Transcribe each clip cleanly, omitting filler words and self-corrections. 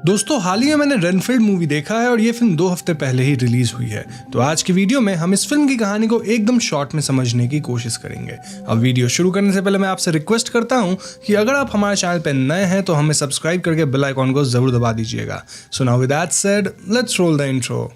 दोस्तों हाल ही में मैंने रेनफील्ड मूवी देखा है और ये फिल्म 2 हफ्ते पहले ही रिलीज हुई है। तो आज की वीडियो में हम इस फिल्म की कहानी को एकदम शॉर्ट में समझने की कोशिश करेंगे। अब वीडियो शुरू करने से पहले मैं आपसे रिक्वेस्ट करता हूं कि अगर आप हमारे चैनल पर नए हैं तो हमें सब्सक्राइब करके बेल आइकॉन को जरूर दबा दीजिएगा। So now with that said, let's roll the intro.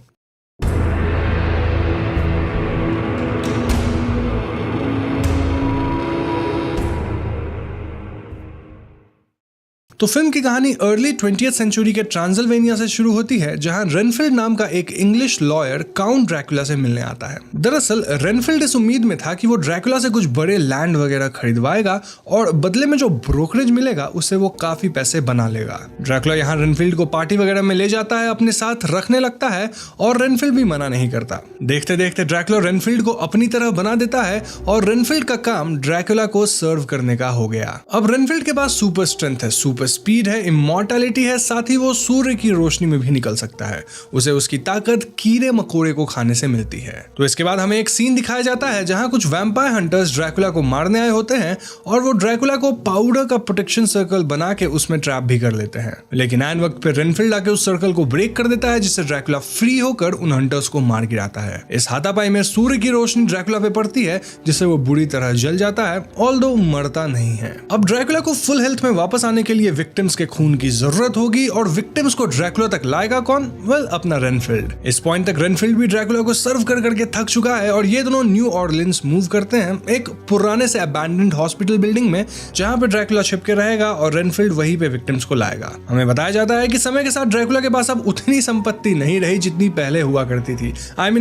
तो फिल्म की कहानी अर्ली 20th सेंचुरी के ट्रांसिल्वेनिया से शुरू होती है, जहां रेनफील्ड नाम का एक इंग्लिश लॉयर काउंट ड्रैकुला से मिलने आता है। दरअसल रेनफील्ड इस उम्मीद में था कि वो ड्रैकुला से कुछ बड़े लैंड वगैरह खरीदवाएगा और बदले में जो ब्रोकरेज मिलेगा उससे वो काफी पैसे बना लेगा। ड्रैकुला यहाँ रेनफील्ड को पार्टी वगैरह में ले जाता है, अपने साथ रखने लगता है और रेनफील्ड भी मना नहीं करता। देखते देखते ड्रैकुला रेनफील्ड को अपनी तरह बना देता है और रेनफील्ड का काम ड्रैकुला को सर्व करने का हो गया। अब रेनफील्ड के पास सुपर स्ट्रेंथ है, सुपर स्पीड है, इमॉर्टैलिटी है, साथ ही वो सूर्य की रोशनी में भी निकल सकता है। उसे उसकी ताकत कीड़े मकोड़े को खाने से मिलती है। तो इसके बाद हमें एक सीन दिखाया जाता है जहां कुछ वैम्पायर हंटर्स ड्रैकुला को मारने आए होते हैं और वो ड्रैकुला को पाउडर का प्रोटेक्शन सर्कल बना के उसमें ट्रैप भी कर लेते हैं। लेकिन ऐन वक्त पे रेनफील्ड आके उस सर्कल को ब्रेक कर देता है, जिससे ड्रैकुला फ्री होकर उन हंटर्स को मार गिराता है। इस हाथापाई में सूर्य की रोशनी ड्रैकुला पे पड़ती है, जिससे वो बुरी तरह जल जाता है, ऑल्दो मरता नहीं है। अब ड्रैकुला को फुल हेल्थ में वापस आने के लिए विक्टिम्स के खून की जरूरत होगी और विक्टिम्स को ड्रैकुला तक लाएगा कौन? वेल, अपना रेनफील्ड। इस पॉइंट तक रेनफील्ड भी ड्रैकुला को सर्व कर करके थक चुका है और ये दोनों न्यू ऑर्लिन्स मूव करते हैं, एक पुराने से अबैंडन्ड हॉस्पिटल बिल्डिंग में, जहां पे ड्रैकुला छिपके रहेगा और रेनफील्ड वहीं पे विक्टिम्स को लाएगा। हमें बताया जाता है कि समय के साथ ड्रैकुला के पास अब उतनी संपत्ति नहीं रही जितनी पहले हुआ करती थी।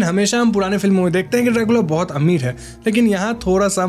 हमेशा हम पुराने फिल्मों में देखते हैं कि ड्रैकुला बहुत अमीर है, लेकिन यहाँ थोड़ा सा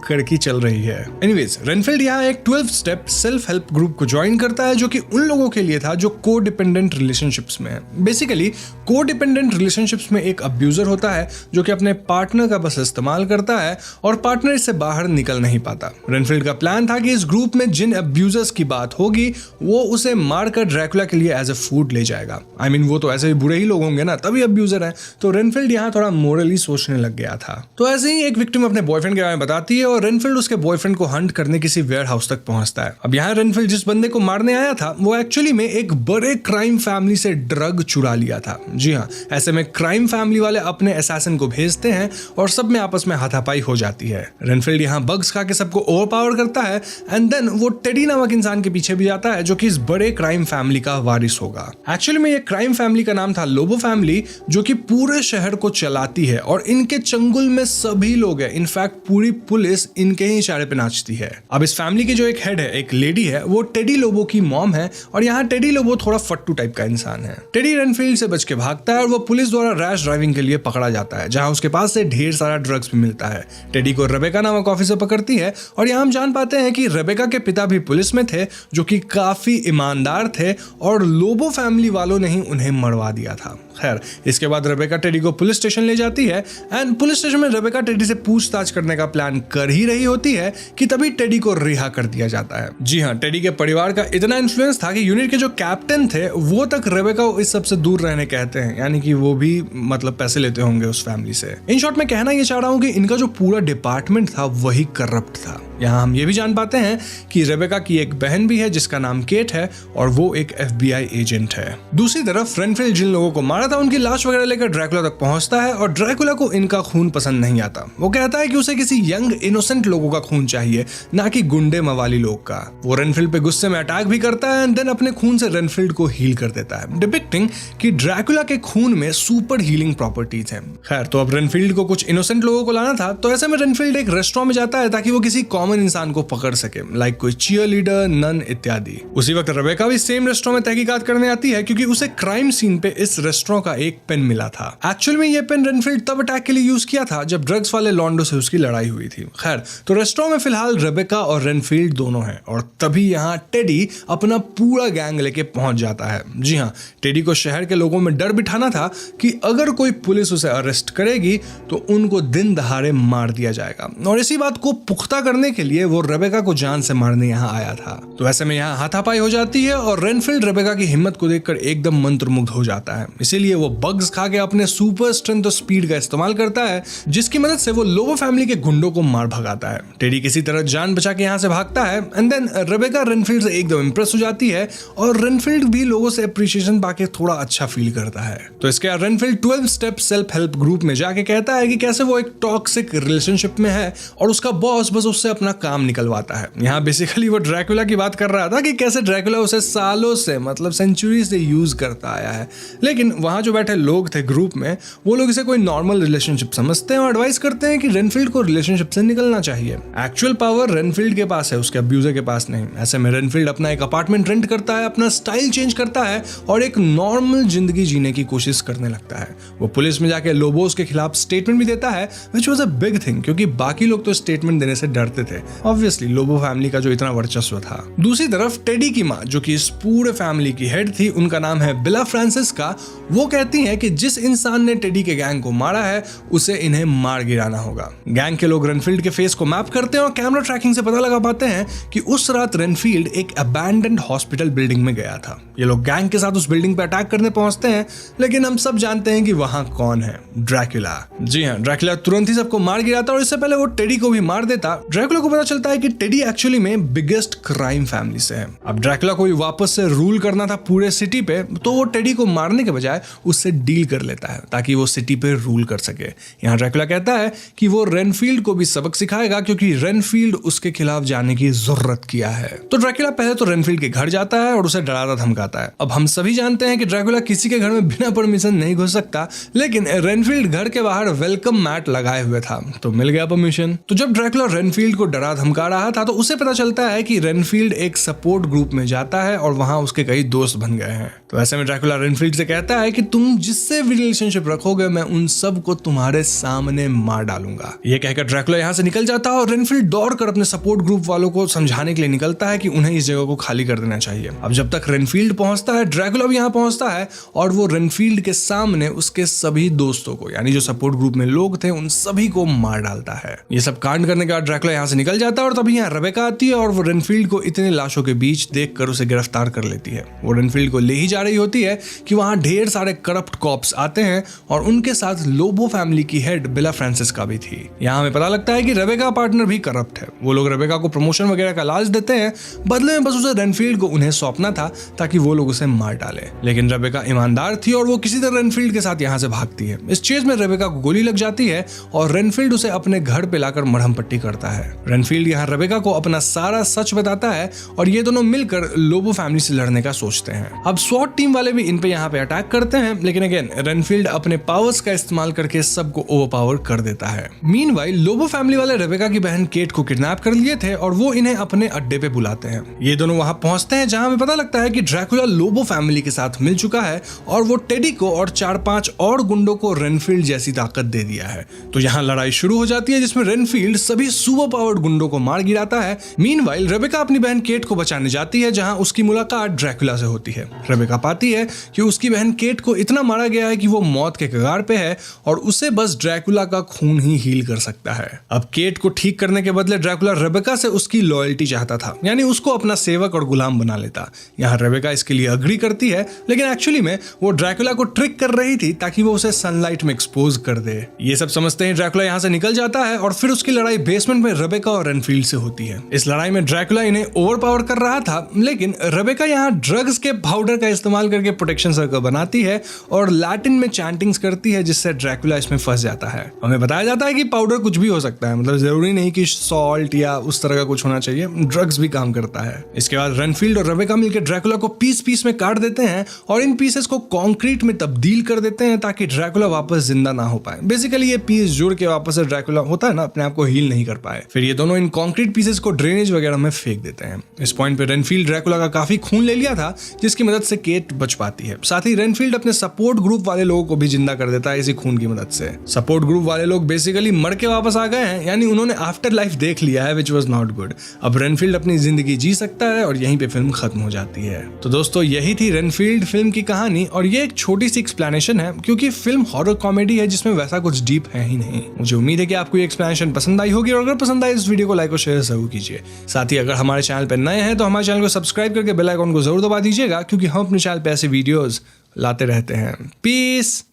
कड़की चल रही है। एनीवेज, रेनफील्ड यहाँ एक 12 स्टेप सेल्फ हेल्प ग्रुप को ज्वाइन करता है, जो कि उन लोगों के लिए था जो को डिपेंडेंट रिलेशनशिप्स में है। बेसिकली को डिपेंडेंट रिलेशनशिप्स में एक अब्यूजर होता है जो कि अपने पार्टनर का बस इस्तेमाल करता है और पार्टनर इससे बाहर निकल नहीं पाता। रेनफील्ड का प्लान था कि इस ग्रुप में जिन अब्यूजर्स की बात होगी वो उसे मारकर ड्रैकुला के लिए एज ए फूड ले जाएगा। वो तो ऐसे भी बुरे ही लोग होंगे ना, तभी अब्यूजर है। तो रेनफील्ड यहाँ थोड़ा मोरली सोचने लग गया था। तो ऐसे ही एक विक्टिम अपने बॉयफ्रेंड के बारे में बताती है और रेनफील्ड उसके बॉयफ्रेंड को हंट करने किसी वेयर हाउस तक पहुंचता है। अब यहाँ रेनफील्ड जिस बंदे को मारने आया था वो एक्चुअली में एक बड़े क्राइम फैमिली से ड्रग चुरा लिया था। जी हाँ, ऐसे में क्राइम फैमिली वाले अपने असैसिन को भेजते हैं और सब में आपस में हाथापाई हो जाती है। रेनफील्ड यहाँ बग्स खा के सबको ओवरपावर करता है एंड देन वो टेडी नामक इंसान के पीछे भी जाता है, जो कि इस बड़े क्राइम फैमिली का वारिस होगा। एक्चुअली में ये क्राइम फैमिली का नाम था लोबो फैमिली, जो कि पूरे शहर को चलाती है और इनके चंगुल में सभी लोग हैं। इनफैक्ट पूरी पुलिस इनके ही इशारे पे नाचती है। अब इस फैमिली की जो एक हेड है, एक लेडी है, वो टेडी लोबो की मॉम है और यहाँ टेडी लोबो थोड़ा फट्टू टाइप का इंसान है। टेडी रेनफील्ड से बच के भागता है और वो पुलिस द्वारा रैश ड्राइविंग के लिए पकड़ा जाता है, जहां उसके पास से ढेर सारा ड्रग्स भी मिलता है। टेडी को रेबेका नामक ऑफिसर पकड़ती है और यहाँ हम जान पाते हैं कि रेबेका के पिता भी पुलिस में थे, जो कि काफी ईमानदार थे और लोबो फैमिली वालों ने ही उन्हें मरवा दिया था। खैर, इसके बाद रेबेका टेडी को पुलिस स्टेशन ले जाती है एंड पुलिस स्टेशन में रेबेका टेडी से पूछताछ करने का प्लान कर ही रही होती है कि तभी टेडी को रिहा कर दिया जाता है। जी हाँ, टेडी के परिवार का इतना इन्फ्लुएंस था कि यूनिट के जो कैप्टन थे वो तक रेबेका को इस सब से दूर रहने कहते हैं, यानी कि वो भी पैसे लेते होंगे उस फैमिली से। इन शॉर्ट में कहना ये चाह रहा हूँ कि इनका जो पूरा डिपार्टमेंट था वही करप्ट था। यहाँ हम ये भी जान पाते हैं कि रेबेका की एक बहन भी है जिसका नाम केट है और वो एक FBI एजेंट है। दूसरी तरफ रेनफील्ड जिन लोगों को मारा था उनकी लाश वगैरह लेकर ड्रैकुला तक पहुंचता है और ड्रैकुला को इनका खून पसंद नहीं आता। वो कहता है कि उसे किसी यंग इनोसेंट लोगों का खून चाहिए, ना कि गुंडे मवाली लोग का। वो रेनफील्ड पे गुस्से में अटैक भी करता है एंड देन अपने खून से रेनफील्ड को हील कर देता है, डिपिक्टिंग कि ड्रैकुला के खून में सुपर हीलिंग प्रॉपर्टीज हैं। खैर, तो अब रेनफील्ड को कुछ इनोसेंट लोगों को लाना था, तो ऐसे में रेनफील्ड एक रेस्टोरेंट में जाता है ताकि वो किसी कॉमन इंसान को पकड़ सके, लाइक कोई चीयर लीडर, नन इत्यादि। उसी वक्त रेबेका भी सेम रेस्टोरेंट में तहकीकात करने आती है क्योंकि उसे क्राइम सीन पे इस रेस्टोरेंट का एक पेन मिला था। एक्चुअल में ये पेन रेनफील्ड तब अटैक के लिए यूज किया था जब ड्रग्स वाले लॉन्डो से उसकी लड़ाई हुई थी। खैर, तो रेस्टोरेंट में फिलहाल रेबेका और रेनफील्ड दोनों हैं और तभी यहाँ टेडी अपना पूरा गैंग लेके पहुंच जाता है। जी हाँ, टेडी को शहर के लोगों में डर बिठाना था कि अगर कोई पुलिस उसे अरेस्ट करेगी तो उनको दिन दहाड़े मार दिया जाएगा। और इसी बात को पुख्ता करने के के लिए वो रेबेका को जान से मारने यहाँ आया था। तो ऐसे में यहाँ हाथापाई हो जाती है और रेनफील्ड रेबेका की हिम्मत को देखकर एकदम मंत्रमुग्ध हो जाता है। इसीलिए वो बग्स खा के अपने सुपर स्ट्रेंथ और स्पीड का इस्तेमाल करता है, जिसकी मदद से वो लोबो फैमिली के गुंडों को मार भगाता है। टेडी किसी तरह जान बचा के यहाँ से भागता है एंड देन रेबेका रेनफील्ड से एकदम इंप्रेस हो जाती है और रेनफील्ड भी लोगों से अप्रिशिएशन पाके थोड़ा अच्छा फील करता है। तो इसके बाद Renfield 12 step self help group में जाके कहता है कि कैसे वो एक टॉक्सिक रिलेशनशिप में है और उसका बॉस बस उससे अपना काम निकलवाता है। यहाँ बेसिकली वो ड्रैकुला की बात कर रहा था कि कैसे ड्रैकुला उसे सालों से मतलब सेंचुरी से यूज करता आया है, लेकिन वहां जो बैठे लोग थे ग्रुप में वो लोग इसे कोई नॉर्मल रिलेशनशिप समझते हैं और एडवाइस करते हैं कि रेनफील्ड को रिलेशनशिप से निकलना चाहिए। एक्चुअल पावर रेनफील्ड के पास है, उसके अब्यूजर के पास नहीं। ऐसे में रेनफील्ड अपना एक अपार्टमेंट रेंट करता है, अपना स्टाइल चेंज करता है और एक नॉर्मल जिंदगी जीने की कोशिश करने लगता है। वो पुलिस में जाके लोबोस के खिलाफ स्टेटमेंट भी देता है, which was a big thing, क्योंकि बाकी लोग तो स्टेटमेंट देने से डरते थे, ऑब्वियसली लोबो फैमिली का जो इतना वर्चस्व था। दूसरी तरफ टेडी की माँ, जो कि इस पूरे फैमिली की हेड थी, उनका नाम है बिला फ्रांसिस्का, वो कहती हैं कि जिस इंसान ने टेडी के गैंग को मारा है उसे इन्हें मार गिराना होगा। गैंग के लोग रेनफील्ड के फेस को मैप करते हैं और कैमरा ट्रैकिंग से पता लगा पाते हैं कि उस रात रेनफील्ड एक अबैंडन्ड हॉस्पिटल बिल्डिंग में गया था। ये लोग गैंग के साथ उस बिल्डिंग पे अटैक करने पहुंचते हैं, लेकिन हम सब जानते हैं कि वहां कौन है, ड्रैकुला। जी हाँ, ड्रैकुला तुरंत ही सबको मार गिराता और इससे पहले वो टेडी को भी मार देता। ड्रैकुला को पता चलता है कि टेडी एक्चुअली में बिगेस्ट क्राइम फैमिली से है। अब ड्रैकुला को भी वापस से रूल करना था पूरे सिटी पे, तो वो टेडी को मारने के बजाय उससे डील कर लेता है ताकि वो सिटी पे रूल कर सके। यहाँ ड्रैकुला कहता है कि वो रेनफील्ड को भी सबक सिखाएगा क्योंकि रेनफील्ड उसके खिलाफ जाने की जरूरत किया है। तो ड्रैकुला पहले तो रेनफील्ड के घर जाता है और उसे डराता धमकाता है। अब हम सभी जानते हैं कि ड्रैकुला किसी के घर में बिना परमिशन नहीं घुस सकता, लेकिन रेनफील्ड घर के बाहर वेलकम मैट लगाए हुए था तो मिल गया परमिशन। तो जब ड्रैकुला रेनफील्ड को डरा धमका रहा था तो उसे पता चलता है कि रेनफील्ड एक सपोर्ट ग्रुप में जाता है और वहां उसके कई दोस्त बन गए हैं। तो ऐसे में ड्रैकुला रेनफील्ड से कहता है कि तुम जिससे भी रिलेशनशिप रखोगे मैं उन सब को तुम्हारे सामने मार डालूंगा। ये कहकर ड्रैकुला यहाँ से निकल जाता है और रेनफील्ड दौड़कर अपने सपोर्ट ग्रुप वालों को समझाने के लिए निकलता है कि उन्हें इस जगह को खाली कर देना चाहिए। अब जब तक रेनफील्ड पहुंचता है, ड्रैकुला भी यहाँ पहुंचता है और वो रेनफील्ड के सामने उसके सभी दोस्तों को, यानी जो सपोर्ट ग्रुप में लोग थे, उन सभी को मार डालता है। ये सब कांड करने के बाद ड्रैकुला यहाँ से निकल जाता है और तभी यहाँ रेबेका आती है और वो रेनफील्ड को इतने लाशों के बीच देखकर उसे गिरफ्तार कर लेती है। वो रेनफील्ड को ले ही जा रही होती है कि वहां ढेर सारे करप्ट कॉप्स आते हैं और उनके साथ लोबो फैमिली की हेड बिला फ्रांसिस्का भी थी। यहाँ हमें पता लगता है कि रेबेका पार्टनर भी करप्ट है। वो लोग रेबेका को प्रमोशन वगैरह का लालच देते हैं, बदले में बस उसे रेनफील्ड को उन्हें सौंपना था ताकि वो लोग उसे मार डाले। लेकिन रेबेका ईमानदार थी और वो किसी तरह रेनफील्ड के साथ यहाँ से भागती है। इस चेज में रेबेका को गोली लग जाती है और रेनफील्ड उसे अपने घर पे लाकर मरहम पट्टी करता है। रेनफील्ड यहाँ रेबेका को अपना सारा सच बताता है और ये दोनों मिलकर लोबो फैमिली से लड़ने का सोचते हैं। अब स्वॉट टीम वाले भी इन पे यहाँ पे अटैक करते हैं, लेकिन अगेन रेनफील्ड अपने पावर्स का इस्तेमाल करके सबको ओवरपावर कर देता है। मीनवाइल लोबो फैमिली वाले रेबेका की बहन केट को किडनैप कर लिए थे और वो इन्हें अपने अड्डे पे बुलाते हैं। ये दोनों वहां पहुंचते हैं जहां हमें पता लगता है कि ड्रैकुला लोबो फैमिली के साथ मिल चुका है और वो टेडी को और 4-5 और गुंडों को रेनफील्ड जैसी ताकत दे दिया है। तो यहाँ लड़ाई शुरू हो जाती है जिसमें रेनफील्ड सभी सुपर पावर्ड गुंडों को मार गिराता है। मीनवाइल रेबेका अपनी बहन केट को बचाने जाती है जहां उसकी मुलाकात ड्रैकुला से होती है। रेबेका पाती है कि उसकी बहन केट को इतना मारा गया है कि वो मौत के कगार पे है और उसे बस ड्रैकुला का खून ही हील कर सकता है। अब केट को ठीक करने के बदले ड्रैकुला रेबेका से उसकी लॉयल्टी चाहता था, यानी उसको अपना सेवक और गुलाम बना लेता। यहाँ रेबेका इसके लिए अग्री करती है, लेकिन एक्चुअली में वो ड्रैकुला को ट्रिक कर रही थी ताकि वो उसे सनलाइट में एक्सपोज कर दे। ये सब समझते ही ड्रैकुला यहाँ से निकल जाता है और फिर उसकी लड़ाई बेसमेंट में रेबेका और रेनफील्ड से होती है। इस लड़ाई में ड्रैकुला इन्हें ओवरपावर कर रहा था, लेकिन रेबेका यहाँ ड्रग्स के पाउडर का इस्तेमाल करके प्रोटेक्शन सर्कल बनाती है और लैटिन में चैंटिंग्स करती है जिससे ड्रैकुला इसमें फंस जाता है। हमें बताया जाता है कि पाउडर कुछ भी हो सकता है, मतलब जरूरी नहीं कि सॉल्ट या उस तरह का कुछ होना चाहिए, ड्रग्स भी काम करता है। इसके बाद रेनफील्ड और रेबेका मिलकर ड्रैकुला को पीस पीस में काट देते हैं और इन पीसेस को कंक्रीट में तब्दील कर देते हैं ताकि ड्रैकुला वापस जिंदा ना हो पाए। बेसिकली ये पीस जुड़ के वापस से ड्रैकुला होता है ना, अपने आप को हील नहीं कर पाए। फिर ये दोनों इन कंक्रीट पीसेस को ड्रेनेज वगैरह में फेंक देते हैं। इस पॉइंट पे रेनफील्ड ड्रैकुला का काफी खून ले लिया था जिसकी मदद से केट बच पाती है। साथ ही रेनफील्ड अपने सपोर्ट ग्रुप वाले लोगों को भी जिंदा कर देता है इसी खून की मदद से। सपोर्ट ग्रुप वाले लोग बेसिकली मर के वापस आ गए हैं, यानी उन्होंने आफ्टर लाइफ देख लिया है, विच वाज नॉट गुड। अब रेनफील्ड अपनी जिंदगी जी सकता है और यहीं पे फिल्म खत्म हो जाती है। तो दोस्तों यही थी रेनफील्ड फिल्म की कहानी और ये एक छोटी सी एक्सप्लेनेशन है क्योंकि फिल्म हॉरर कॉमेडी है जिसमें वैसा कुछ डीप है ही नहीं। मुझे उम्मीद है कि आपको ये एक्सप्लेनेशन पसंद आई होगी और अगर पसंद आई इस वीडियो को लाइक और शेयर जरूर कीजिए। साथ ही अगर हमारे चैनल पर नए हैं तो हमारे चैनल को सब्सक्राइब करके बेल आइकन को जरूर दबा दीजिएगा, क्योंकि हम अपने चैनल पे ऐसे वीडियोस लाते रहते हैं। पीस।